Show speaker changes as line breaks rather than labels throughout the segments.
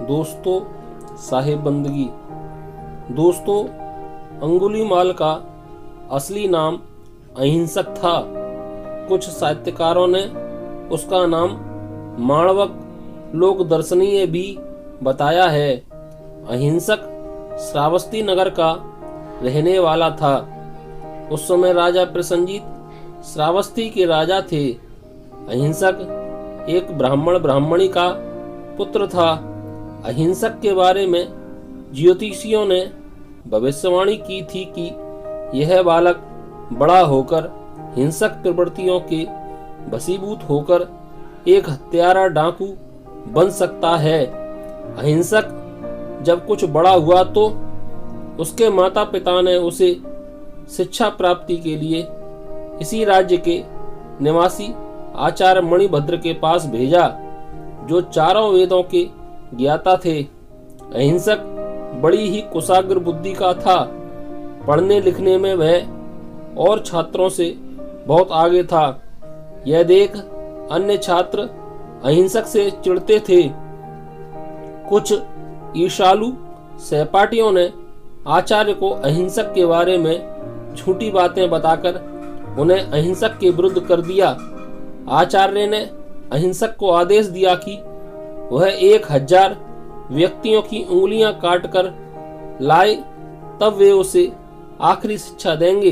दोस्तों, साहिब बंदगी। दोस्तों, अंगुलीमाल का असली नाम अहिंसक था। कुछ साहित्यकारों ने उसका नाम माणवक लोक दर्शनीय भी बताया है। अहिंसक श्रावस्ती नगर का रहने वाला था। उस समय राजा प्रसन्नजीत श्रावस्ती के राजा थे। अहिंसक एक ब्राह्मणी का पुत्र था। अहिंसक के बारे में ज्योतिषियों ने भविष्यवाणी की थी कि यह बालक बड़ा होकर हिंसक प्रवृत्तियों के वशीभूत होकर एक हत्यारा डाकू बन सकता है। अहिंसक जब कुछ बड़ा हुआ तो उसके माता पिता ने उसे शिक्षा प्राप्ति के लिए इसी राज्य के निवासी आचार्य मणिभद्र के पास भेजा, जो चारों वेदों के ज्ञाता थे। अहिंसक बड़ी ही कुशाग्र बुद्धि का था। पढ़ने लिखने में वह और छात्रों से बहुत आगे था। यह देख अन्य छात्र अहिंसक से चिढ़ते थे। कुछ ईर्ष्यालु सहपाठियों ने आचार्य को अहिंसक के बारे में झूठी बातें बताकर उन्हें अहिंसक के विरुद्ध कर दिया। आचार्य ने अहिंसक को आदेश दिया कि वह 1000 व्यक्तियों की उंगलियां काटकर लाए, तब वे उसे आखिरी शिक्षा देंगे।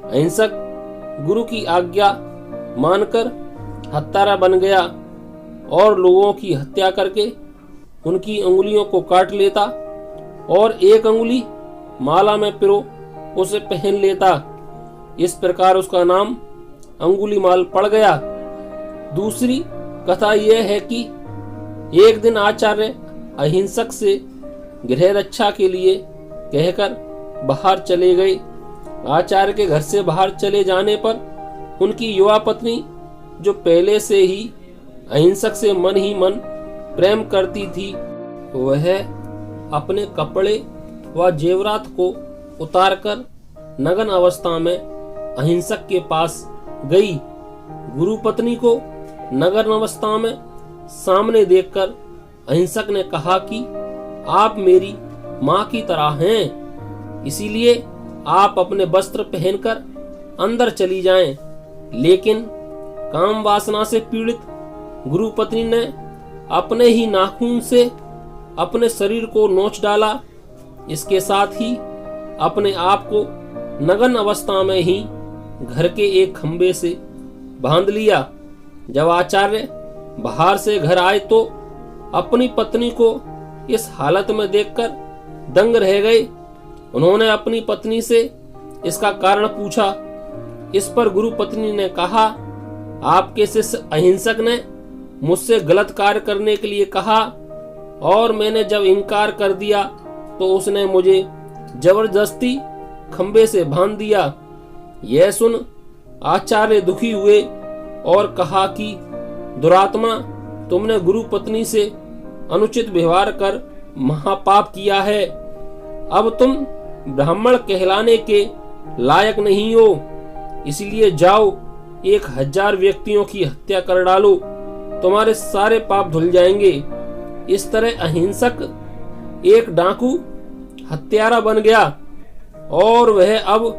अहिंसक गुरु की आज्ञा मानकर हत्यारा बन गया और लोगों की हत्या करके उनकी उंगलियों को काट लेता और एक उंगली माला में पिरो उसे पहन लेता। इस प्रकार उसका नाम अंगुलीमाल पड़ गया। दूसरी कथा यह है कि एक दिन आचार्य अहिंसक से गृह रक्षा के लिए कहकर बाहर चले गए। आचार्य के घर से बाहर चले जाने पर उनकी युवा पत्नी, जो पहले से ही अहिंसक से मन ही मन प्रेम करती थी, वह अपने कपड़े व जेवरात को उतारकर नग्न अवस्था में अहिंसक के पास गई। गुरु पत्नी को नग्न अवस्था में सामने देखकर अहिंसक ने कहा कि आप मेरी माँ की तरह हैं, इसीलिए आप अपने वस्त्र पहनकर अंदर चली जाएं। लेकिन काम वासना से पीड़ित गुरु पत्नी ने अपने ही नाखून से अपने शरीर को नोच डाला। इसके साथ ही अपने आप को नग्न अवस्था में ही घर के एक खंबे से बांध लिया। जब आचार्य बाहर से घर आए तो अपनी पत्नी को इस हालत में देखकर दंग रह गए। उन्होंने अपनी पत्नी से इसका कारण पूछा। इस पर गुरु पत्नी ने कहा, आपके शिष्य अहिंसक ने मुझसे गलत कार्य करने के लिए कहा और मैंने जब इनकार कर दिया तो उसने मुझे जबरदस्ती खंबे से बांध दिया। यह सुन आचार्य दुखी हुए और कहा कि दुरात्मा, तुमने गुरु पत्नी से अनुचित व्यवहार कर महापाप किया है। अब तुम ब्राह्मण कहलाने के लायक नहीं हो, इसलिए जाओ 1000 व्यक्तियों की हत्या कर डालो, तुम्हारे सारे पाप धुल जाएंगे। इस तरह अहिंसक एक डाकू हत्यारा बन गया और वह अब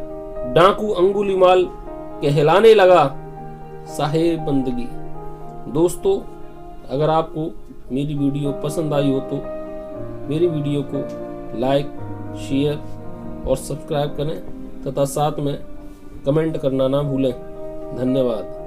डाकू अंगुलीमाल कहलाने लगा। साहिब बंदगी। दोस्तों, अगर आपको मेरी वीडियो पसंद आई हो तो मेरी वीडियो को लाइक, शेयर और सब्सक्राइब करें तथा साथ में कमेंट करना ना भूलें। धन्यवाद।